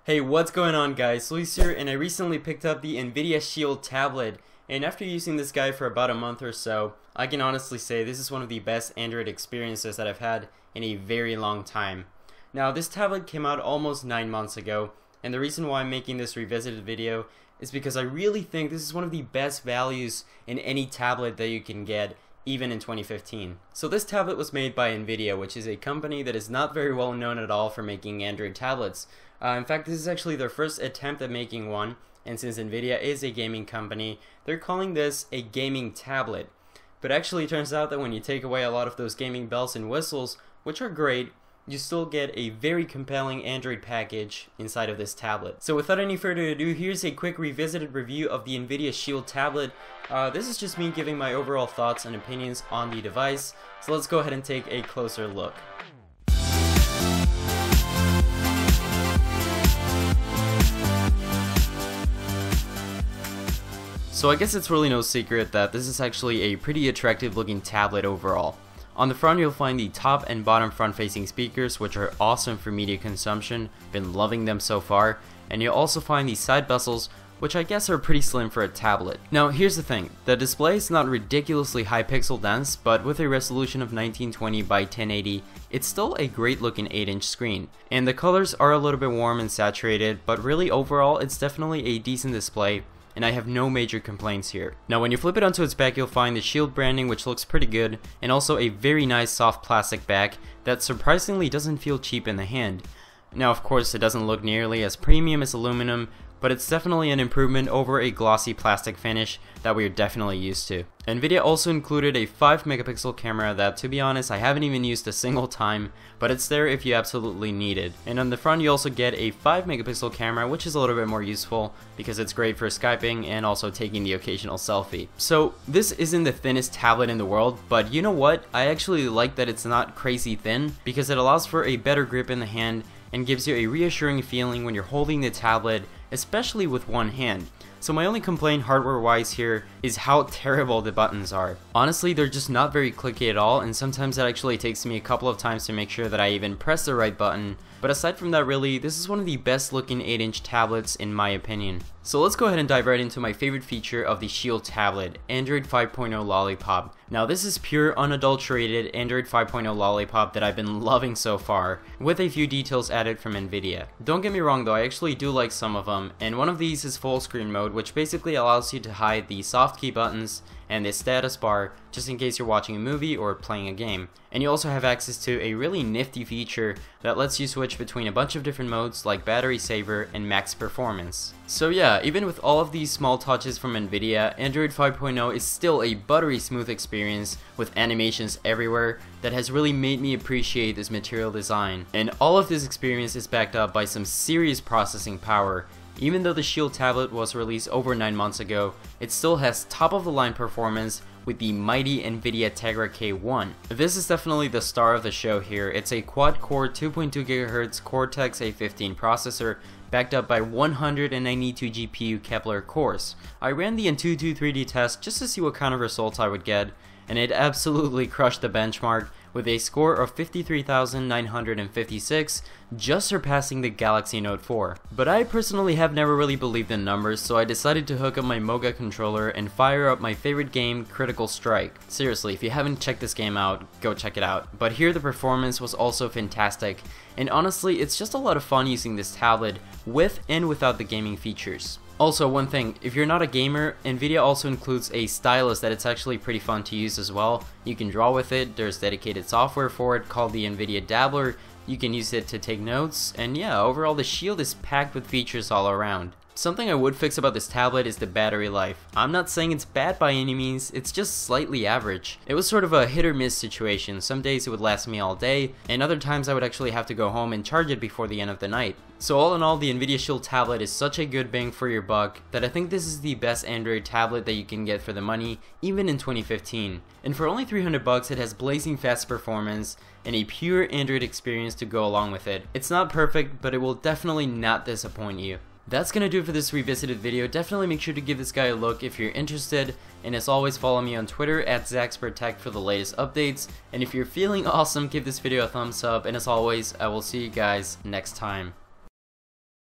Hey, what's going on guys? Luis here, and I recently picked up the Nvidia Shield Tablet, and after using this guy for about a month or so, I can honestly say this is one of the best Android experiences that I've had in a very long time. Now, this tablet came out almost 9 months ago, and the reason why I'm making this revisited video is because I really think this is one of the best values in any tablet that you can get, even in 2015. So this tablet was made by Nvidia, which is a company that is not very well known at all for making Android tablets. In fact, this is actually their first attempt at making one, and since Nvidia is a gaming company, they're calling this a gaming tablet. But actually it turns out that when you take away a lot of those gaming bells and whistles, which are great, you still get a very compelling Android package inside of this tablet. So without any further ado, here's a quick revisited review of the Nvidia Shield Tablet. This is just me giving my overall thoughts and opinions on the device, so let's go ahead and take a closer look. So I guess it's really no secret that this is actually a pretty attractive looking tablet overall. On the front you'll find the top and bottom front facing speakers, which are awesome for media consumption, been loving them so far, and you'll also find the side bezels, which I guess are pretty slim for a tablet. Now here's the thing, the display is not ridiculously high pixel dense, but with a resolution of 1920 by 1080, it's still a great looking 8-inch screen. And the colors are a little bit warm and saturated, but really overall it's definitely a decent display, and I have no major complaints here. Now when you flip it onto its back, you'll find the Shield branding, which looks pretty good, and also a very nice soft plastic back that surprisingly doesn't feel cheap in the hand. Now of course it doesn't look nearly as premium as aluminum, but it's definitely an improvement over a glossy plastic finish that we're definitely used to. Nvidia also included a 5 megapixel camera that, to be honest, I haven't even used a single time, but it's there if you absolutely need it. And on the front you also get a 5 megapixel camera, which is a little bit more useful because it's great for Skyping and also taking the occasional selfie. So this isn't the thinnest tablet in the world, but you know what? I actually like that it's not crazy thin because it allows for a better grip in the hand and gives you a reassuring feeling when you're holding the tablet, especially with one hand. So my only complaint hardware wise here is how terrible the buttons are. Honestly, they're just not very clicky at all, and sometimes it actually takes me a couple of times to make sure that I even press the right button. But aside from that, really, this is one of the best looking 8-inch tablets in my opinion. So let's go ahead and dive right into my favorite feature of the Shield Tablet, Android 5.0 Lollipop. Now this is pure unadulterated Android 5.0 Lollipop that I've been loving so far, with a few details added from Nvidia. Don't get me wrong though, I actually do like some of them, and one of these is full screen mode, which basically allows you to hide the soft key buttons and the status bar just in case you're watching a movie or playing a game. And you also have access to a really nifty feature that lets you switch between a bunch of different modes like battery saver and max performance. So yeah, even with all of these small touches from Nvidia, Android 5.0 is still a buttery smooth experience with animations everywhere that has really made me appreciate this material design. And all of this experience is backed up by some serious processing power. Even though the Shield Tablet was released over 9 months ago, it still has top of the line performance with the mighty Nvidia Tegra K1. This is definitely the star of the show here. It's a quad-core 2.2 GHz Cortex A15 processor backed up by 192 GPU Kepler cores. I ran the Antutu 3D test just to see what kind of results I would get, and it absolutely crushed the benchmark with a score of 53,956, just surpassing the Galaxy Note 4. But I personally have never really believed in numbers, so I decided to hook up my Moga controller and fire up my favorite game, Critical Strike. Seriously, if you haven't checked this game out, go check it out. But here the performance was also fantastic, and honestly, it's just a lot of fun using this tablet with and without the gaming features. Also, one thing, if you're not a gamer, Nvidia also includes a stylus that it's actually pretty fun to use as well. You can draw with it, there's dedicated software for it called the Nvidia Dabbler, you can use it to take notes, and yeah, overall the Shield is packed with features all around. Something I would fix about this tablet is the battery life. I'm not saying it's bad by any means, it's just slightly average. It was sort of a hit or miss situation. Some days it would last me all day, and other times I would actually have to go home and charge it before the end of the night. So all in all, the Nvidia Shield Tablet is such a good bang for your buck that I think this is the best Android tablet that you can get for the money, even in 2015. And for only 300 bucks, it has blazing fast performance and a pure Android experience to go along with it. It's not perfect, but it will definitely not disappoint you. That's gonna do it for this revisited video. Definitely make sure to give this guy a look if you're interested, and as always, follow me on Twitter at ZaxPerTech for the latest updates. And if you're feeling awesome, give this video a thumbs up, and as always, I will see you guys next time.